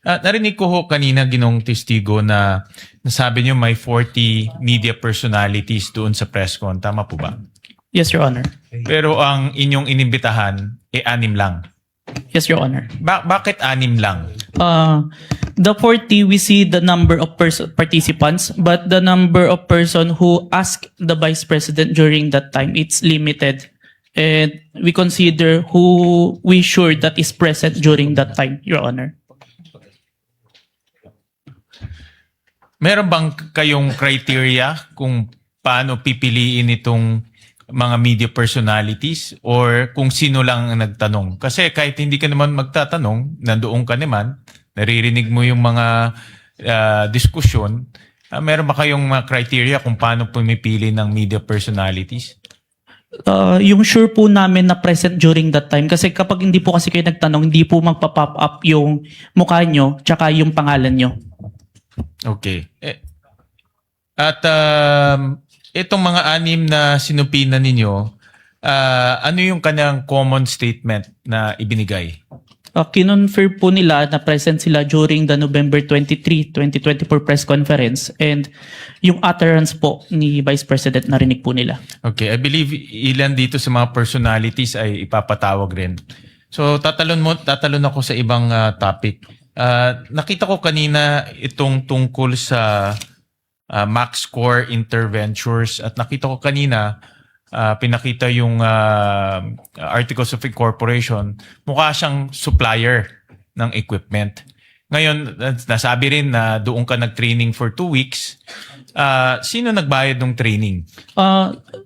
Narinig ko ho kanina ginong testigo na nasabi niyo may 40 media personalities doon sa press con. Tama po ba? Yes, Your Honor. Pero ang inyong inimbitahan, 6 lang. Yes, Your Honor. Bakit 6 lang? The 40, we see the number of participants, but the number of person who asked the Vice President during that time, it's limited. And we consider who we sure that is present during that time, Your Honor. Meron bang kayong criteria kung paano pipiliin itong mga media personalities or kung sino lang ang nagtanong? Kasi kahit hindi ka naman magtatanong, nandoon ka naman, naririnig mo yung mga diskusyon, meron ba kayong mga criteria kung paano pumipili ng media personalities? Yung sure po namin na present during that time, kasi kapag hindi po kasi kayo nagtanong, hindi po magpa-pop up yung mukha nyo tsaka yung pangalan nyo. Okay. At itong mga 6 na sinupinan ninyo, ano yung kanyang common statement na ibinigay? Kinonfirm po nila na present sila during the November 23, 2024 press conference, and yung utterance po ni Vice President narinig po nila. Okay, I believe ilan dito sa mga personalities ay ipapatawag rin. So tatalon ako sa ibang topic. Nakita ko kanina itong tungkol sa MaxCore Interventures at nakita ko kanina pinakita yung Articles of Incorporation, mukha siyang supplier ng equipment. Ngayon, nasabi rin na doon ka nag-training for 2 weeks. Sino nagbayad ng training?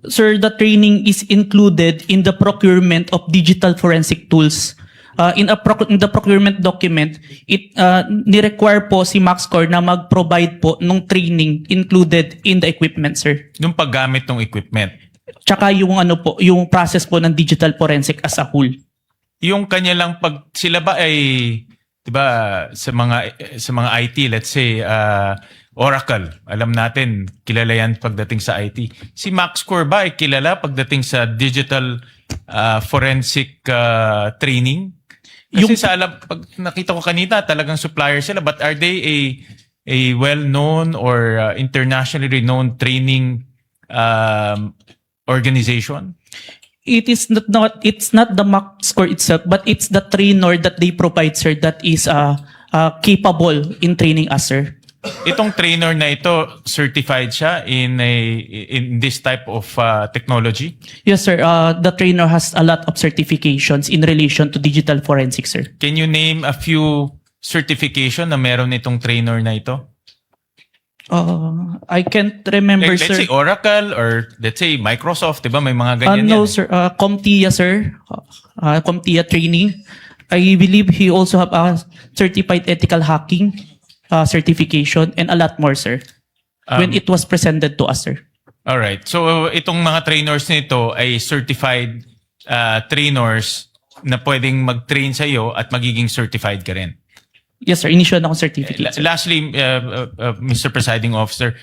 Sir, the training is included in the procurement of digital forensic tools. In the procurement document, it ni-require po si MaxCore na mag-provide po ng training included in the equipment, sir. Yung paggamit ng equipment. Tsaka yung yung process po ng digital forensic as a whole. Yung kanya lang pag sila ba ay 'di ba sa mga IT, let's say Oracle, alam natin kilala yan pagdating sa IT. Si MaxCore ba ay kilala pagdating sa digital forensic training? Kasi pag nakita ko kanina talagang supplier sila, but are they a well-known or internationally renowned training organization? It's not the MaxCore itself, but it's the trainer that they provide, sir, that is capable in training us, sir. Itong trainer na ito, certified siya in this type of technology? Yes, sir. The trainer has a lot of certifications in relation to digital forensics, sir. Can you name a few certification na meron itong trainer na ito? I can't remember, Let's sir. say Oracle or let's say Microsoft, 'di ba? May mga ganyan No, yan. sir. CompTIA, sir. CompTIA training. I believe he also have a certified ethical hacking certification and a lot more, sir. When it was presented to us, sir. All right. So itong mga trainers nito ay certified trainers na pwedeng mag-train sa iyo at magiging certified ka rin. Yes, sir. Initial na akong certificate, sir. Lastly, Mr. Presiding Officer,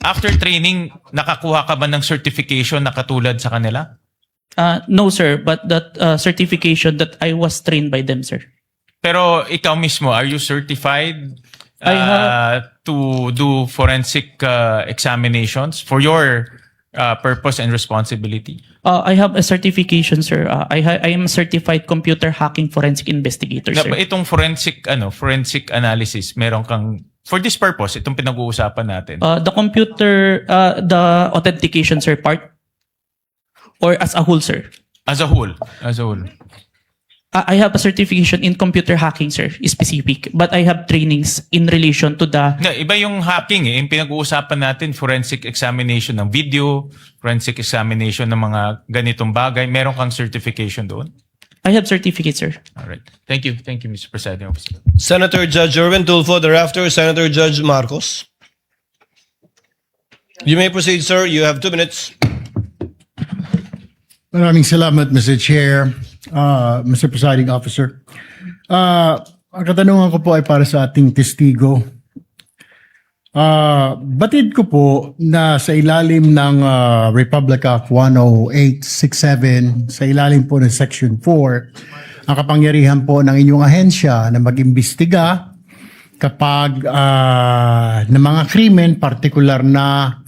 after training, nakakuha ka ba ng certification na katulad sa kanila? No, sir. But that certification that I was trained by them, sir. Pero ikaw mismo, are you certified to do forensic examinations for your purpose and responsibility? I have a certification, sir. I am a certified computer hacking forensic investigator, sir. Itong forensic analysis, meron kang for this purpose, itong pinag-uusapan natin. The computer, the authentication, sir, part or as a whole, sir? As a whole. I have a certification in computer hacking, sir, specific. But I have trainings in relation to the... Iba yung hacking Yung pinag-uusapan natin, forensic examination ng video, forensic examination ng mga ganitong bagay. Meron kang certification doon? I have certificate, sir. Alright. Thank you, Mr. Presiding Officer. Senator Judge Erwin Tulfo, thereafter Senator Judge Marcos. You may proceed, sir. You have 2 minutes. Maraming salamat, Mr. Chair, Mr. Presiding Officer. Ang katanungan ko po ay para sa ating testigo. Batid ko po na sa ilalim ng Republic Act 10867, sa ilalim po ng Section 4, ang kapangyarihan po ng inyong ahensya na mag-imbestiga kapag ng mga krimen, partikular na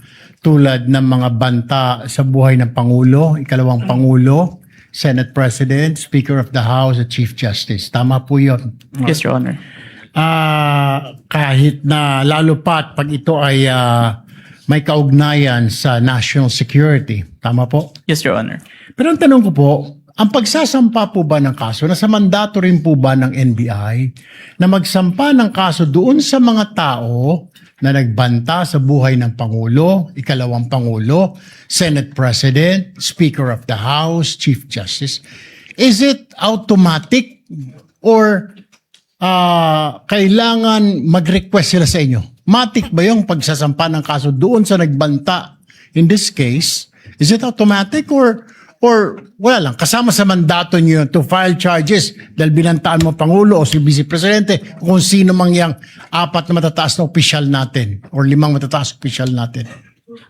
tulad ng mga banta sa buhay ng Pangulo, ikalawang Pangulo, Senate President, Speaker of the House, at Chief Justice. Tama po yun. Yes, Your Honor. Kahit na lalo pat pag ito ay may kaugnayan sa national security. Tama po? Yes, Your Honor. Pero ang tanong ko po, ang pagsasampa po ba ng kaso, nasa mandato rin po ba ng NBI na magsampa ng kaso doon sa mga tao na nagbanta sa buhay ng Pangulo, ikalawang Pangulo, Senate President, Speaker of the House, Chief Justice? Is it automatic or kailangan mag-request sila sa inyo? Matic ba yung pagsasampa ng kaso doon sa nagbanta? In this case, is it automatic or wala lang, kasama sa mandato niyo to file charges dahil binantaan mo Pangulo o si Vice Presidente kung sino mang yang 4 na matataas na opisyal natin or 5 matataas na opisyal natin?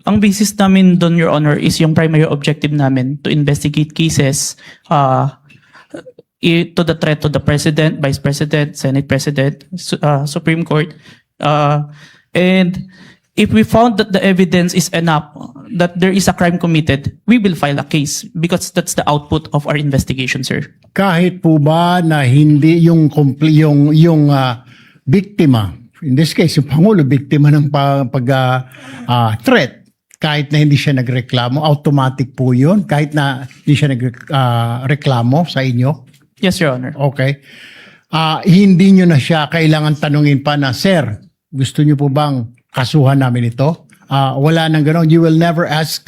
Ang basis namin doon, Your Honor, is yung primary objective namin to investigate cases to the threat to the President, Vice President, Senate President, Supreme Court. And if we found that the evidence is enough that there is a crime committed, we will file a case because that's the output of our investigation, sir. Kahit po ba na hindi yung biktima, in this case yung Pangulo, biktima ng threat, kahit na hindi siya nagreklamo, automatic po yun, kahit na hindi siya nagreklamo sa inyo? Yes, Your Honor. Okay. Hindi nyo na siya kailangan tanungin pa na, Sir, gusto nyo po bang kasuhan namin ito? Wala nang gano'n. You will never ask.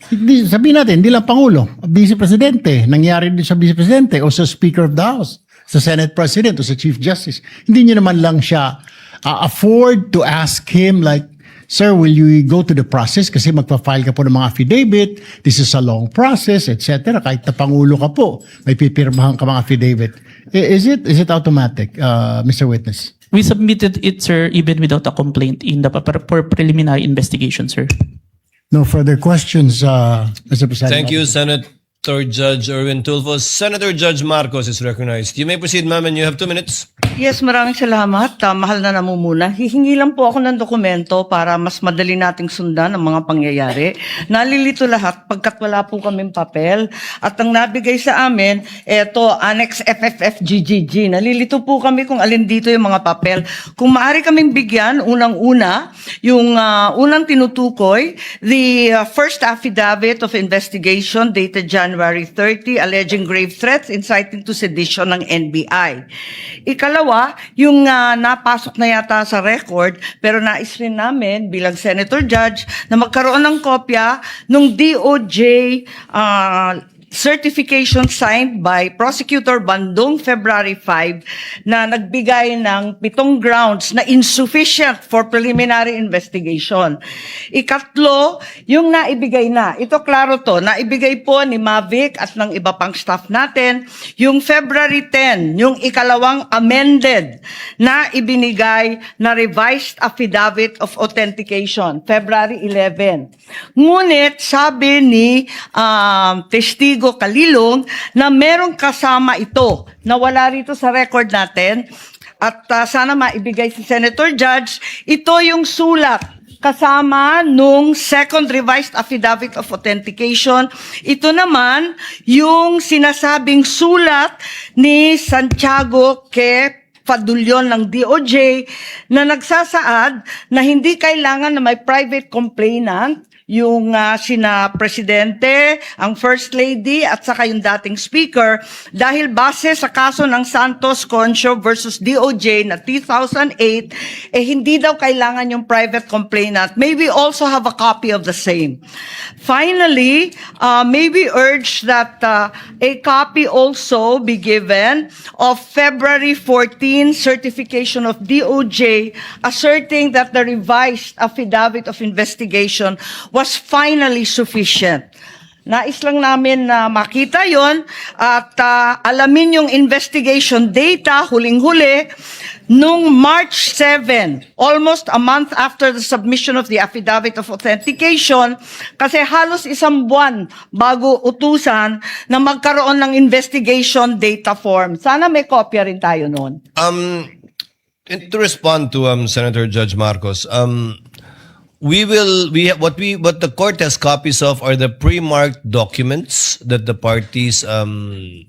Sabihin natin, hindi lang Pangulo, Vice Presidente. Nangyari din sa Vice Presidente o sa Speaker of the House, sa Senate President o sa Chief Justice. Hindi nyo naman lang siya afford to ask him like, Sir, will you go to the process? Kasi magpa-file ka po ng mga affidavit. This is a long process, etc. Kahit na Pangulo ka po, may pipirmahan ka mga affidavit. Is it automatic, Mr. Witness? We submitted it, sir, even without a complaint in the for preliminary investigation, sir. No further questions, Mr. President. Thank you, Senator Judge Erwin Tulfo. Senator Judge Marcos is recognized. You may proceed, ma'am, and you have 2 minutes. Yes, maraming salamat. Mahal na namumuna. Hihingi lang po ako ng dokumento para mas madali nating sundan ang mga pangyayari. Nalilito lahat pagkat wala po kaming papel. At ang nabigay sa amin, eto, Annex FFFGGG. Nalilito po kami kung alin dito yung mga papel. Kung maaari kaming bigyan, unang-una, yung unang tinutukoy, the first affidavit of investigation dated January 30, alleging grave threats inciting to sedition ng NBI. Ikalawa, yung napasok na yata sa record, pero nais rin namin bilang Senator Judge na magkaroon ng kopya ng DOJ certification signed by Prosecutor Bandung February 5 na nagbigay ng 7 grounds na insufficient for preliminary investigation. Ikatlo, yung naibigay na. Ito klaro to, naibigay po ni Mavic at ng iba pang staff natin. Yung February 10, yung ikalawang amended na ibinigay na revised affidavit of authentication, February 11. Ngunit sabi ni testigo Kalilong na merong kasama ito na wala rito sa record natin at sana maibigay si Senator Judge. Ito yung sulat kasama nung second revised affidavit of authentication. Ito naman yung sinasabing sulat ni Santiago K. Fadulyon ng DOJ na nagsasaad na hindi kailangan na may private complainant yung sina Presidente, ang First Lady at saka yung dating Speaker dahil base sa kaso ng Santos Concho versus DOJ na 2008, hindi daw kailangan yung private complainant. May we also have a copy of the same. Finally, may we urge that a copy also be given of February 14 certification of DOJ asserting that the revised affidavit of investigation was finally sufficient. Nais lang namin na makita yon at alamin yung investigation data, huling-huli, nung March 7, almost a month after the submission of the affidavit of authentication, kasi halos 1 buwan bago utusan na magkaroon ng investigation data form. Sana may kopya rin tayo noon. And to respond to Senator Judge Marcos, what the court has copies of are the pre-marked documents that the parties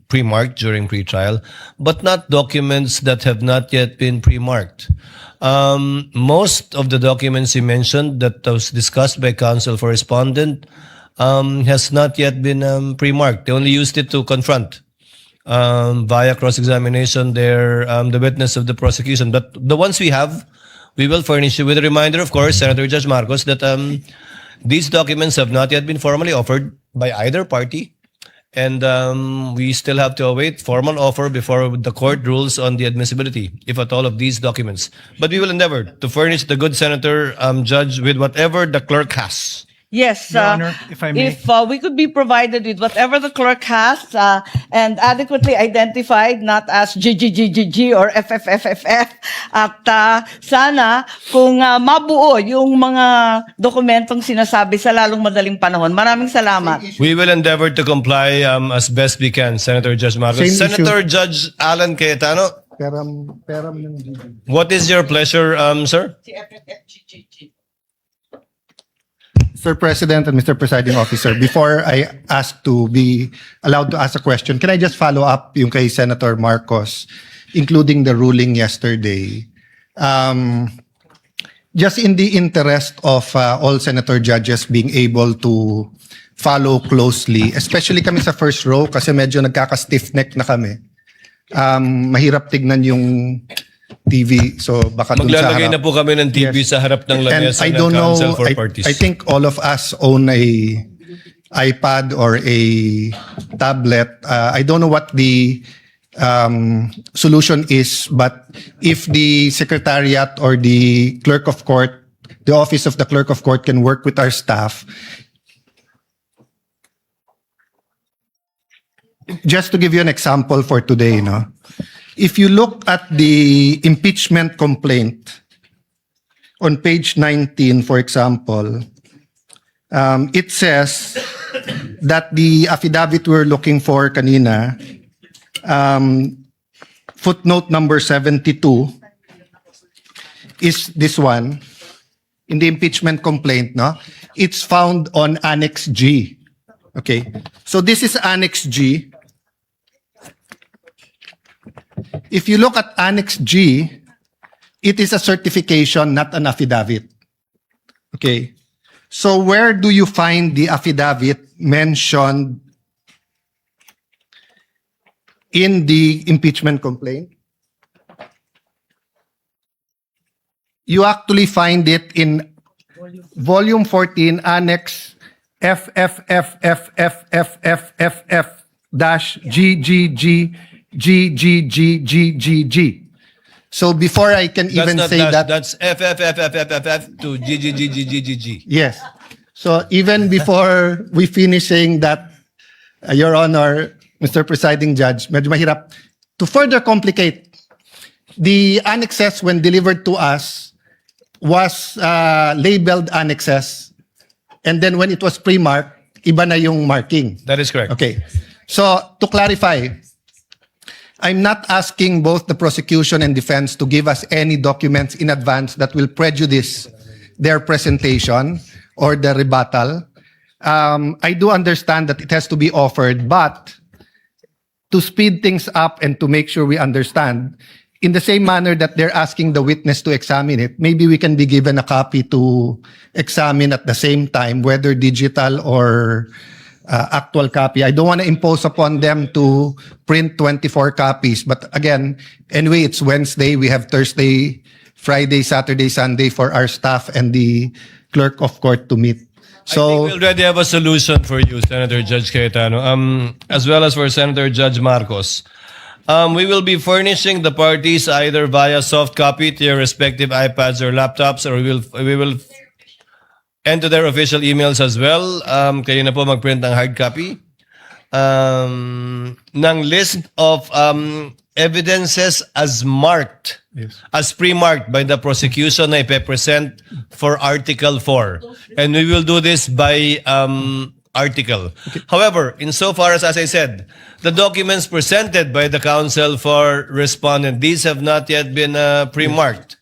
pre-marked during pre-trial, but not documents that have not yet been pre-marked. Most of the documents you mentioned that was discussed by counsel for respondent has not yet been pre-marked. They only used it to confront via cross-examination the witness of the prosecution. But the ones we have, we will furnish you with a reminder, of course, Senator Judge Marcos, that these documents have not yet been formally offered by either party. And we still have to await formal offer before the court rules on the admissibility, if at all, of these documents. But we will endeavor to furnish the good Senator Judge with whatever the clerk has. Yes, Your Honor, if I may. if we could be provided with whatever the clerk has and adequately identified, not as GGGGG or FFFFF, at sana kung mabuo yung mga dokumentong sinasabi sa lalong madaling panahon. Maraming salamat. We will endeavor to comply as best we can, Senator Judge Marcos. Same Senator Judge Alan Cayetano, Peram ng GG. what is your pleasure, sir? Mr. President and Mr. Presiding Officer, before I ask to be allowed to ask a question, can I just follow up yung kay Senator Marcos, including the ruling yesterday? Just in the interest of all Senator judges being able to follow closely, especially kami sa first row kasi medyo nagkaka-stiff neck na kami. Mahirap tignan yung TV, so baka dun sa Maglalagay harap. na po kami ng TV Yes. sa harap ng And lamesa I ng don't know, counsel for parties. I think all of us own a iPad or a tablet. I don't know what the solution is, but if the secretariat or the clerk of court, the office of the clerk of court can work with our staff. Just to give you an example for today, no? If you look at the impeachment complaint on page 19, for example, it says that the affidavit we're looking for kanina, footnote number 72, is this one. In the impeachment complaint, no? It's found on Annex G. Okay. So this is Annex G. If you look at Annex G, it is a certification, not an affidavit. Okay. So where do you find the affidavit mentioned in the impeachment complaint? You actually find it in Volume 14, Annex FFFFFFFF-GGGGGGGG. So before I can even That's not say dash, that, that's FFFFFFF to GGGGGG. yes. So even before we finish saying that, Your Honor, Mr. Presiding Judge, medyo mahirap. To further complicate, the annexes when delivered to us was labeled annexes. And then when it was pre-marked, iba na yung marking. That is correct. Okay. So to clarify, I'm not asking both the prosecution and defense to give us any documents in advance that will prejudice their presentation or the rebuttal. I do understand that it has to be offered, but to speed things up and to make sure we understand, in the same manner that they're asking the witness to examine it, maybe we can be given a copy to examine at the same time, whether digital or actual copy. I don't want to impose upon them to print 24 copies. But again, anyway, it's Wednesday. We have Thursday, Friday, Saturday, Sunday for our staff and the clerk of court to meet. I think we already have a solution for you, Senator Judge Cayetano, as well as for Senator Judge Marcos. We will be furnishing the parties either via soft copy to your respective iPads or laptops, or we will enter their official emails as well. Kayo na po mag-print ng hard copy ng list of evidences as marked, as pre-marked by the prosecution na ipe-present for Article 4. And we will do this by article. However, insofar as I said, the documents presented by the counsel for respondent, these have not yet been pre-marked.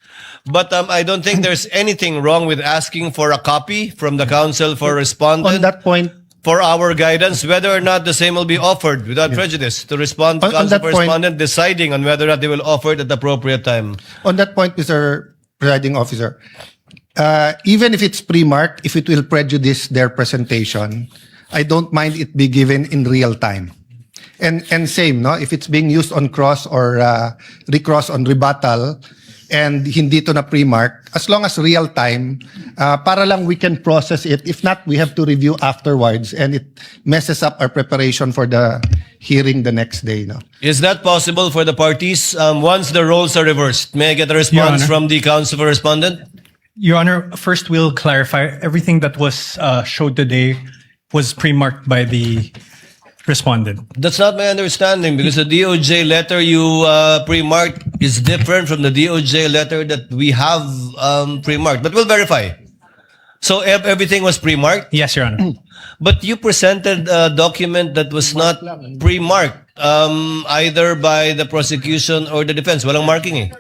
But I don't think there's anything wrong with asking for a copy from the counsel for respondent. On that point, for our guidance, whether or not the same will be offered without prejudice to respond to On counsel that for point- respondent deciding on whether or not they will offer it at the appropriate time. on that point, Mr. Presiding Officer, even if it's pre-marked, if it will prejudice their presentation, I don't mind it be given in real time. And same, no? If it's being used on cross or recross on rebuttal, and hindi to na pre-mark, as long as real time, para lang we can process it. If not, we have to review afterwards, and it messes up our preparation for the hearing the next day. No? Is that possible for the parties once the roles are reversed? May I get a response Honor. from the counsel for respondent? Your Honor, first we'll clarify everything that was showed today was pre-marked by the respondent. That's not my understanding because the DOJ letter you pre-marked is different from the DOJ letter that we have pre-marked. But we'll verify. So everything was pre-marked? Yes, Your Honor. But you presented a document that was not pre-marked either by the prosecution or the defense. Walang marking eh.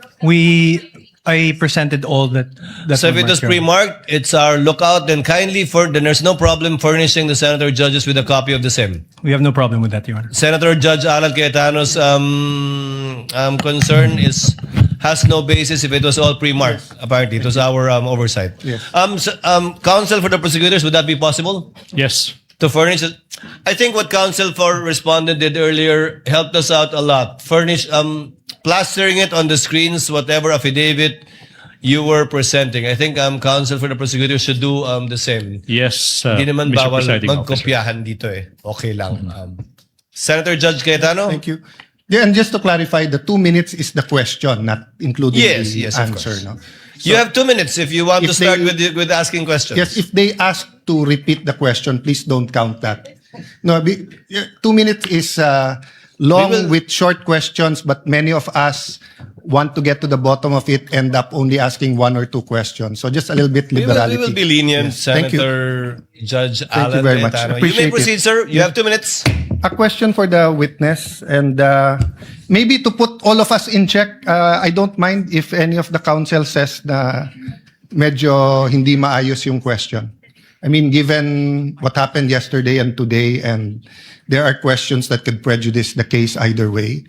I presented all that. So if it was pre-marked, it's our lookout. Then then there's no problem furnishing the senator judges with a copy of the same. We have no problem with that, Your Honor. Senator Judge Alan Cayetano's concern has no basis if it was all pre-marked. Apparently, it was our oversight. Yes. Counsel for the prosecutors, would that be possible Yes. to furnish it? I think what counsel for respondent did earlier helped us out a lot. Furnish plastering it on the screens, whatever affidavit you were presenting. I think counsel for the prosecutors should do the same. Yes, Hindi naman Mr. bawal Presiding Officer. magkopyahan dito eh. Okay lang. Senator Judge Cayetano? Thank you. Yeah, and just to clarify, the 2 minutes is the question, not including Yes, the yes, of answer. course. No? You have 2 minutes if you want to if start they- with asking questions. Yes, if they ask to repeat the question, please don't count that. No, 2 minutes is long We will- with short questions, but many of us want to get to the bottom of it, end up only asking 1 or 2 questions. So just a little bit we liberality. will be lenient, Yes. Thank you. Senator Judge you Alan very much. Cayetano. You Appreciate may it. proceed, sir. You have 2 minutes. A question for the witness, and maybe to put all of us in check, I don't mind if any of the counsel says na medyo hindi maayos yung question. I mean, given what happened yesterday and today, and there are questions that could prejudice the case either way,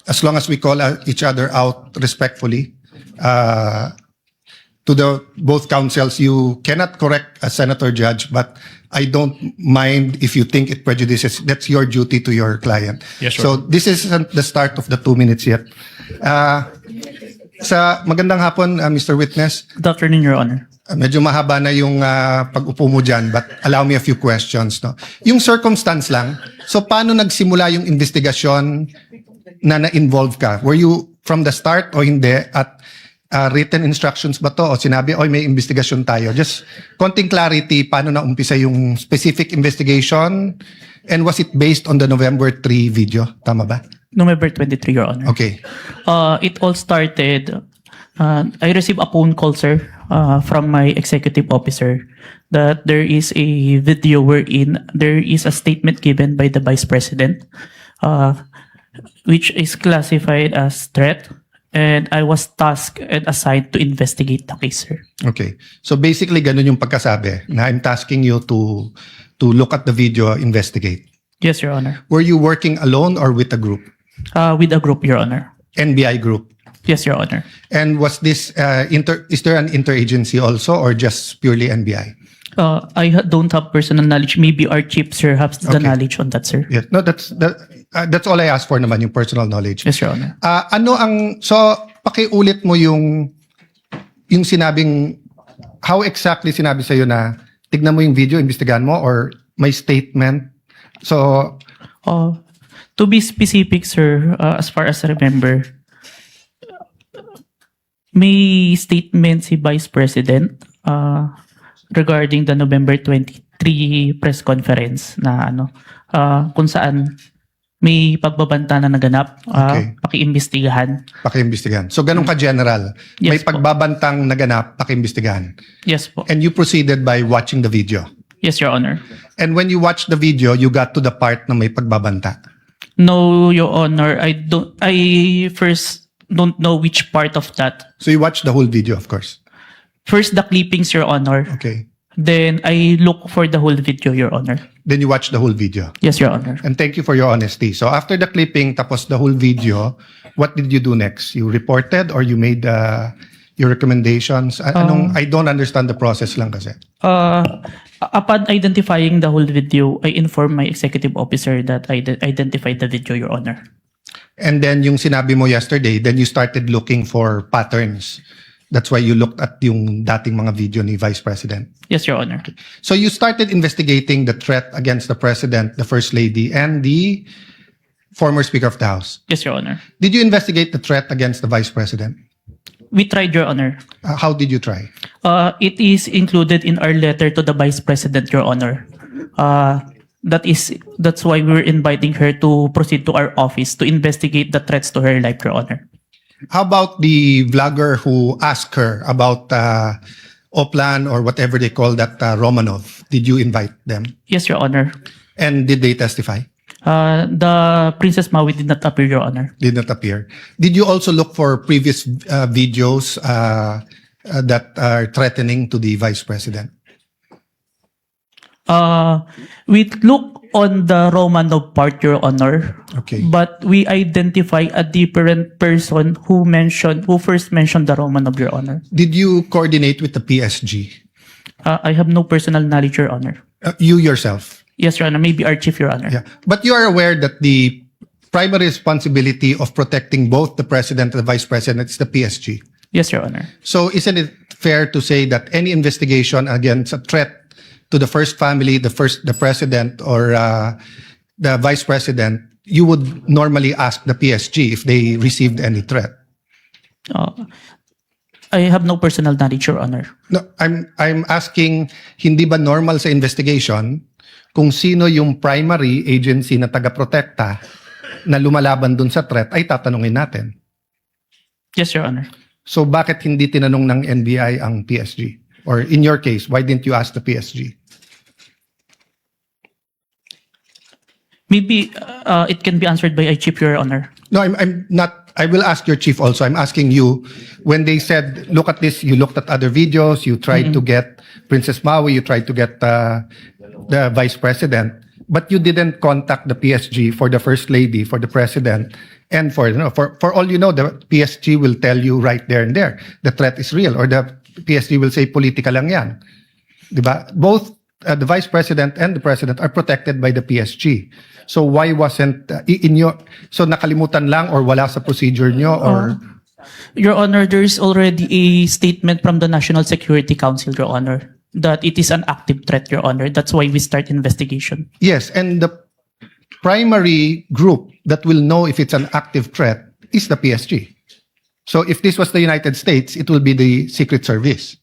as long as we call each other out respectfully, to the both counsels, you cannot correct a senator judge, but I don't mind if you think it prejudices. That's your duty to your client. Yes, sir. So this isn't the start of the 2 minutes yet. Sa magandang hapon, Mr. Witness. Good afternoon, Your Honor. Medyo mahaba na yung pag-upo mo dyan, but allow me a few questions. No? Yung circumstance lang, so paano nagsimula yung investigasyon na na-involve ka? Were you from the start o hindi? At written instructions ba to? O sinabi, oy, may investigasyon tayo? Just konting clarity, paano na umpisa yung specific investigation? And was it based on the November 3 video? Tama ba? November 23, Your Honor. Okay. It all started, I received a phone call, sir, from my executive officer that there is a video wherein there is a statement given by the Vice President, which is classified as threat, and I was tasked and assigned to investigate the case, sir. Okay. So basically, ganun yung pagkasabi na I'm tasking you to look at the video, investigate. Yes, Your Honor. Were you working alone or with a group? With a group, Your Honor. NBI group. Yes, Your Honor. And was this is there an interagency also or just purely NBI? Don't have personal knowledge. Maybe our chief, sir, has the Okay. knowledge on that, sir. Yes. No, that's all I asked for naman, yung personal knowledge. Yes, Your Honor. So pakiulit mo yung sinabing, how exactly sinabi sa'yo na tignan mo yung video, imbestigahan mo, or may statement? So, To be specific, sir, as far as I remember, may statement si Vice President regarding the November 23 press conference na kung saan may pagbabanta na naganap, Okay. pakiimbestigahan. pakiimbestigahan. So, ganun ka-general. Yes May po. pagbabantang naganap, pakiimbestigahan. Yes po. And you proceeded by watching the video. Yes, Your Honor. And when you watched the video, you got to the part na may pagbabanta. No, Your Honor. I first don't know which part of that. So you watched the whole video, of course. First, the clippings, Your Honor. Okay. Then I look for the whole video, Your Honor. Then you watched the whole video. Yes, Your Honor. And thank you for your honesty. So after the clipping, tapos the whole video, what did you do next? You reported or you made your recommendations? I don't understand the process lang kasi. Upon identifying the whole video, I informed my executive officer that I identified the video, Your Honor. And then yung sinabi mo yesterday, then you started looking for patterns. That's why you looked at yung dating mga video ni Vice President. Yes, Your Honor. So you started investigating the threat against the President, the First Lady, and the former Speaker of the House. Yes, Your Honor. Did you investigate the threat against the Vice President? We tried, Your Honor. How did you try? It is included in our letter to the Vice President, Your Honor. That's why we're inviting her to proceed to our office to investigate the threats to her life, Your Honor. How about the vlogger who asked her about Oplan or whatever they call that Romanov? Did you invite them? Yes, Your Honor. And did they testify? The Princess Maui did not appear, Your Honor. Did not appear. Did you also look for previous videos that are threatening to the Vice President? We look on the Romanov part, Your Honor. Okay. But we identify a different person who first mentioned the Romanov, Your Honor. Did you coordinate with the PSG? I have no personal knowledge, Your Honor. You yourself? Yes, Your Honor. Maybe our chief, Your Honor. Yeah. But you are aware that the primary responsibility of protecting both the President and the Vice President is the PSG. Yes, Your Honor. So isn't it fair to say that any investigation against a threat to the first family, the president or the vice president, you would normally ask the PSG if they received any threat? I have no personal knowledge, Your Honor. No, I'm asking, hindi ba normal sa investigation kung sino yung primary agency na taga-protekta na lumalaban dun sa threat ay tatanungin natin? Yes, Your Honor. So bakit hindi tinanong ng NBI ang PSG? Or in your case, why didn't you ask the PSG? Maybe it can be answered by a chief, Your Honor. No, I'm not. I will ask your chief also. I'm asking you, when they said, look at this, you looked at other videos, you tried to get Princess Maui, you tried to get the vice president, but you didn't contact the PSG for the first lady, for the president, and for all you know, the PSG will tell you right there and there, the threat is real, or the PSG will say, politika lang yan. Diba? Both the vice president and the president are protected by the PSG. So why wasn't so nakalimutan lang or wala sa procedure nyo or Your Honor, there is already a statement from the National Security Council, Your Honor, that it is an active threat, Your Honor. That's why we start investigation. yes, and the primary group that will know if it's an active threat is the PSG. So if this was the United States, it will be the Secret Service.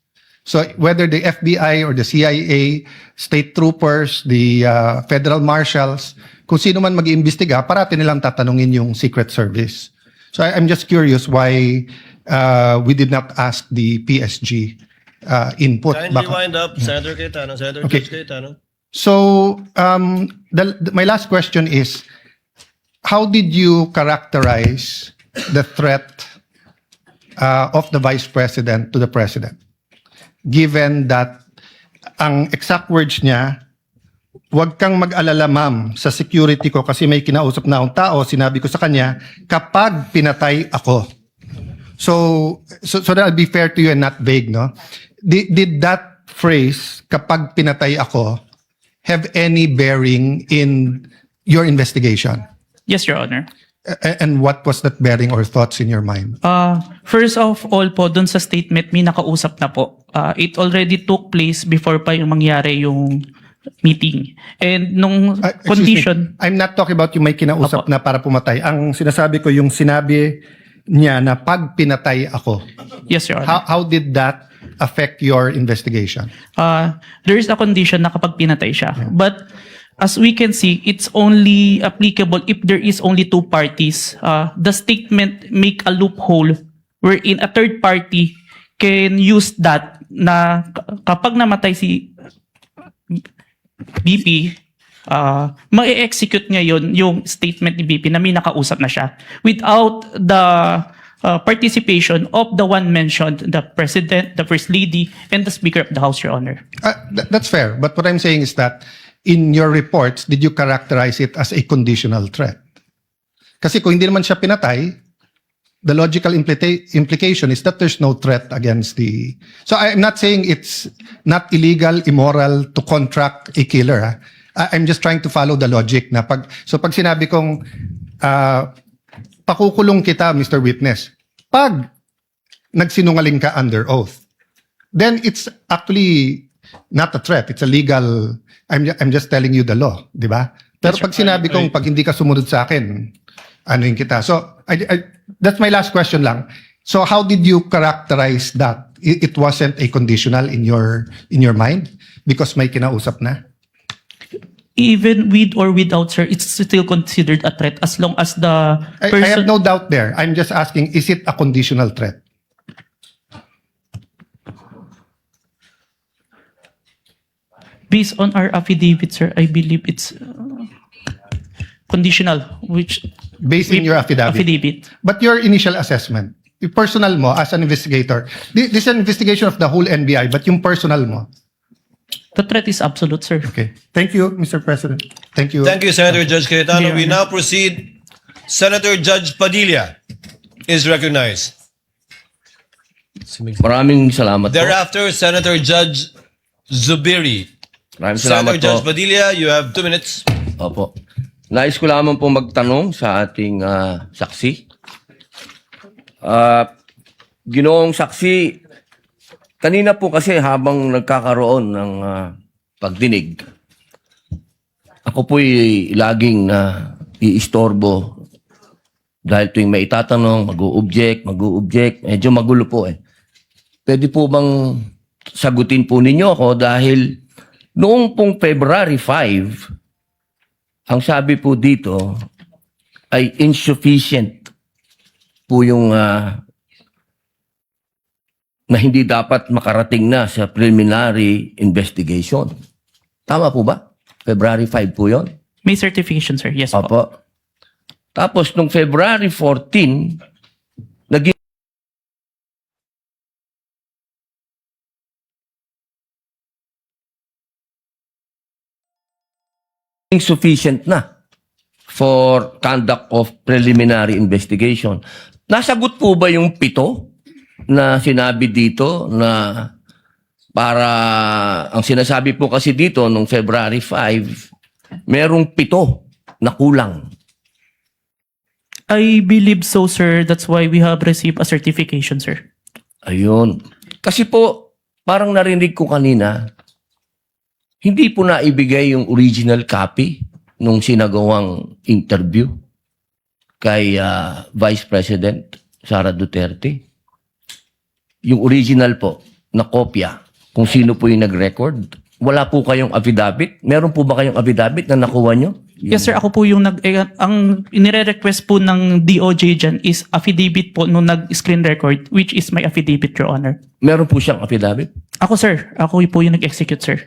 So whether the FBI or the CIA, state troopers, the federal marshals, kung sino man mag-iimbestiga, parati nilang tatanungin yung Secret Service. So I'm just curious why we did not ask the PSG input. Kindly wind up, Senator Cayetano. Senator Okay. Judge Cayetano. So my last question is, how did you characterize the threat of the Vice President to the President? Given that ang exact words niya, huwag kang mag-alala ma'am sa security ko kasi may kinausap na akong tao, sinabi ko sa kanya, kapag pinatay ako. So that'll be fair to you and not vague, no? Did that phrase, kapag pinatay ako, have any bearing in your investigation? Yes, Your Honor. And what was that bearing or thoughts in your mind? First of all po, dun sa statement, may nakausap na po. It already took place before pa yung mangyari yung meeting. And nung Excuse me. condition, I'm not talking about yung may kinausap Apo. na para pumatay. Ang sinasabi ko yung sinabi niya na pag pinatay ako. yes, Your Honor. How did that affect your investigation? There is a condition na kapag pinatay siya. But as we can see, it's only applicable if there is only two parties. The statement make a loophole wherein a third party can use that na kapag namatay si BP, ma-execute ngayon yung statement ni BP na may nakausap na siya without the participation of the one mentioned, the President, the First Lady, and the Speaker of the House, Your Honor. That's fair. But what I'm saying is that in your reports, did you characterize it as a conditional threat? Kasi kung hindi naman siya pinatay, the logical implication is that there's no threat against the... So I'm not saying it's not illegal, immoral to contract a killer. Ha? I'm just trying to follow the logic na pag sinabi kong pakukulong kita, Mr. Witness, pag nagsinungaling ka under oath, then it's actually not a threat. It's a legal... I'm just telling you the law, di ba? Pero pag sinabi kong pag hindi ka sumunod sa akin, ano yung kita. So that's my last question lang. So how did you characterize that? It wasn't a conditional in your mind because may kinausap na? Even with or without, sir, it's still considered a threat as long as the I person... have no doubt there. I'm just asking, is it a conditional threat? Based on our affidavit, sir, I believe it's conditional, which... Based in your affidavit. Affidavit. But your initial assessment, yung personal mo as an investigator, this is an investigation of the whole NBI, but yung personal mo. The threat is absolute, sir. Okay. Thank you, Mr. President. Thank you. Thank you, Senator Judge Cayetano. We Yeah. now proceed. Senator Judge Padilla is recognized. Maraming salamat po. Thereafter, Senator Judge Zubiri. Maraming salamat Senator Judge po. Padilla, you have 2 minutes. Opo. Nais ko lamang po magtanong sa ating saksi. Ginoong saksi, kanina po kasi habang nagkakaroon ng pagdinig, ako po'y laging iistorbo dahil tuwing may itatanong, mag-o-object, medyo magulo po eh. Pwede po bang sagutin po ninyo ako dahil noong pong February 5, ang sabi po dito ay insufficient po yung na hindi dapat makarating na sa preliminary investigation. Tama po ba? February 5 po yon? May certification, sir. Yes po. Opo. Tapos nung February 14, naging insufficient na for conduct of preliminary investigation. Nasagot po ba yung 7 na sinabi dito na para, ang sinasabi po kasi dito nung February 5, merong 7 na kulang. I believe so, sir. That's why we have received a certification, sir. Ayun. Kasi po, parang narinig ko kanina, hindi po naibigay yung original copy nung sinagawang interview kay Vice President Sara Duterte. Yung original po na kopya, kung sino po yung nag-record. Wala po kayong affidavit? Meron po ba kayong affidavit na nakuha nyo? Yes, sir. Ako po yung ang inire-request po ng DOJ dyan is affidavit po nung nag-screen record, which is my affidavit, Your Honor. Meron po siyang affidavit? Ako, sir. Ako po yung nag-execute, sir.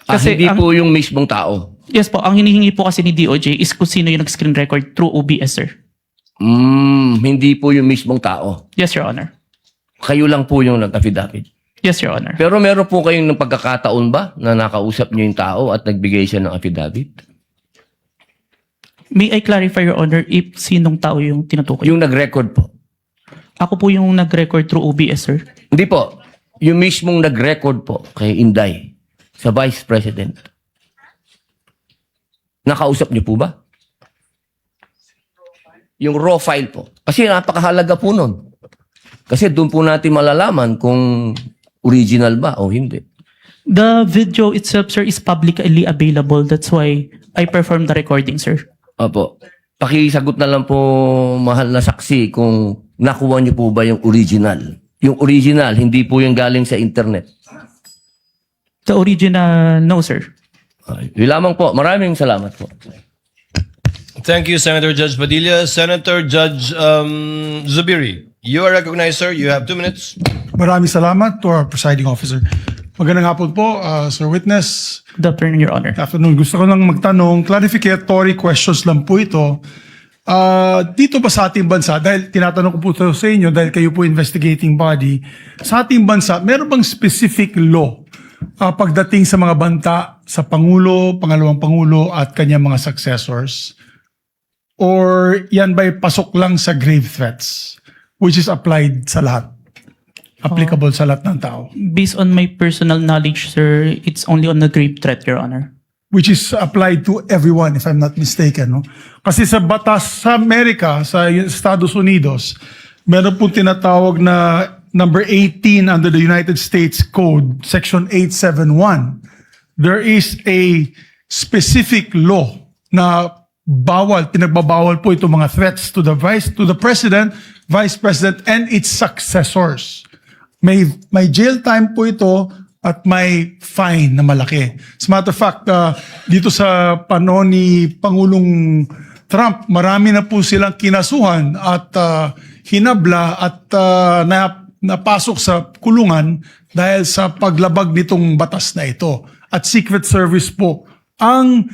Kasi Hindi po yung mismong tao? Yes po. Ang hinihingi po kasi ni DOJ is kung sino yung nag-screen record through OBS, sir. Hindi po yung mismong tao. Yes, Your Honor. Kayo lang po yung nag-affidavit. Yes, Your Honor. Pero meron po kayong ng pagkakataon ba na nakausap niyo yung tao at nagbigay siya ng affidavit? May I clarify, Your Honor, if sinong tao yung tinutukoy? Yung nag-record po. Ako po yung nag-record through OBS, sir. Hindi po. Yung mismong nag-record po kay Inday sa Vice President. Nakausap niyo po ba? Yung raw file po. Kasi napakahalaga po nun. Kasi doon po natin malalaman kung original ba o hindi. The video itself, sir, is publicly available. That's why I performed the recording, sir. Opo. Pakisagot na lang po, mahal na saksi, kung nakuha niyo po ba yung original. Yung original, hindi po yung galing sa internet. The original, no, sir. Yun lamang po. Maraming salamat po. Thank you, Senator Judge Padilla. Senator Judge Zubiri, you are recognized, sir. You have 2 minutes. Maraming salamat to our presiding officer. Magandang hapon po, Sir Witness. Good afternoon, Your Honor. Afternoon. Gusto ko lang magtanong, clarificatory questions lang po ito. Dito ba sa ating bansa, dahil tinatanong ko po ito sa inyo, dahil kayo po investigating body, sa ating bansa, meron bang specific law pagdating sa mga banta sa Pangulo, Pangalawang Pangulo at kanyang mga successors? Or yan ba'y pasok lang sa grave threats, which is applied sa lahat? Applicable sa lahat ng tao? Based on my personal knowledge, sir, it's only on the grave threat, Your Honor. Which is applied to everyone, if I'm not mistaken. No? Kasi sa batas sa Amerika, sa Estados Unidos, meron pong tinatawag na number 18 under the United States Code, Section 871. There is a specific law na pinagbabawal po itong mga threats to the President, Vice President, and its successors. May jail time po ito at may fine na malaki. As a matter of fact, dito sa panahon ni Pangulong Trump, marami na po silang kinasuhan at hinabla at napasok sa kulungan dahil sa paglabag nitong batas na ito. At Secret Service po ang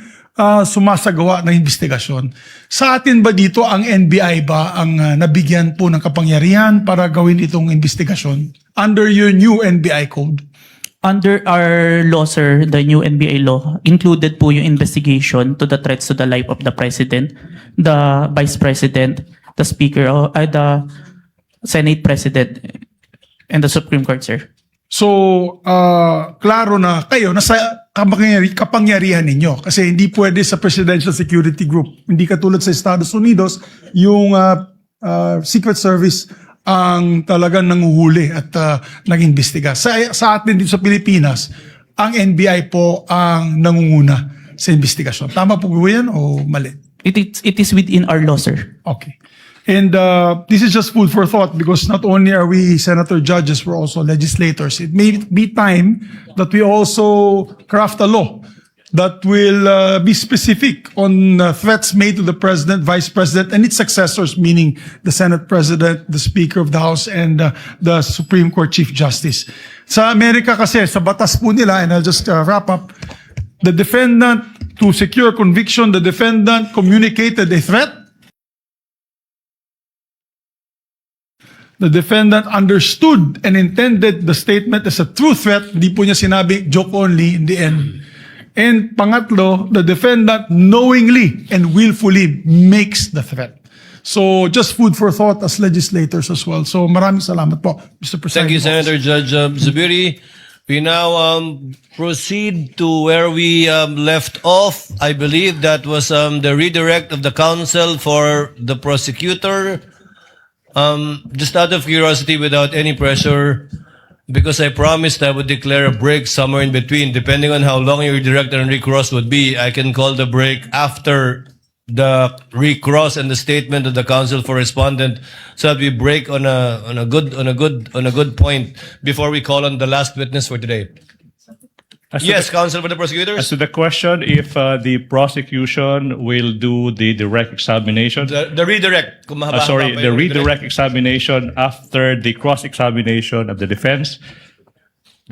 sumasagawa ng investigasyon. Sa atin ba dito, ang NBI ba ang nabigyan po ng kapangyarihan para gawin itong investigasyon under your new NBI code? Under our law, sir, the new NBA law, included po yung investigation to the threats to the life of the President, the Vice President, the Speaker, the Senate President, and the Supreme Court, sir. So, klaro na kayo, nasa kapangyarihan ninyo. Kasi hindi pwede sa Presidential Security Group. Hindi katulad sa Estados Unidos, yung Secret Service ang talagang nanguhuli at nag-imbestiga. Sa atin dito sa Pilipinas, ang NBI po ang nangunguna sa investigasyon. Tama po ba yan o mali? It is within our law, sir. Okay. And this is just food for thought because not only are we senator judges, we're also legislators. It may be time that we also craft a law that will be specific on threats made to the President, Vice President, and its successors, meaning the Senate President, the Speaker of the House, and the Supreme Court Chief Justice. Sa Amerika kasi, sa batas po nila, and I'll just wrap up, the defendant, to secure conviction, the defendant communicated a threat. The defendant understood and intended the statement as a true threat. Hindi po niya sinabi, joke only in the end. And pangatlo, the defendant knowingly and willfully makes the threat. So just food for thought as legislators as well. So maraming salamat po, Mr. President. Thank you, Senator Judge Zubiri. We now proceed to where we left off. I believe that was the redirect of the counsel for the prosecutor. Just out of curiosity, without any pressure, because I promised I would declare a break somewhere in between, depending on how long your director and recross would be. I can call the break after the recross and the statement of the counsel for respondent, so that we break on a good point before we call on the last witness for today. Yes, counsel for the prosecutors. As to the question, if the prosecution will do the direct examination, The redirect. Kung mahaba-haba sorry, pa the yung redirect examination after the cross-examination of the defense,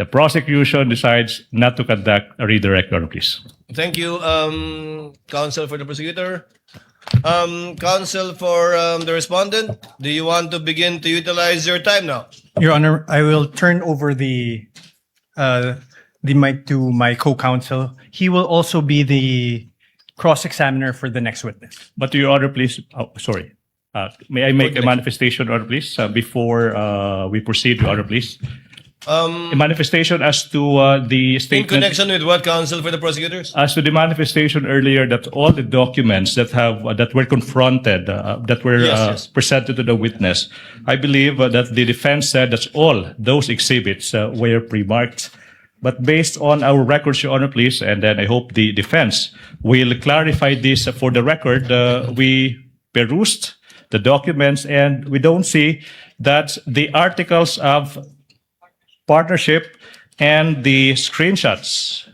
the prosecution decides not to conduct a redirect, Your Honor, please. Thank you, counsel for the prosecutor. Counsel for the respondent, do you want to begin to utilize your time now? Your Honor, I will turn over the mic to my co-counsel. He will also be the cross-examiner for the next witness. But Your Honor, please, sorry. May I make a manifestation, Your Honor, please, before we proceed, Your Honor, please? A manifestation as to the In statement. connection with what, counsel for the prosecutors? As to the manifestation earlier that all the documents that were confronted, that were Yes. presented to the witness, I believe that the defense said that all those exhibits were pre-marked. But based on our records, Your Honor, please, and then I hope the defense will clarify this for the record. We perused the documents and we don't see that the articles of partnership and the screenshots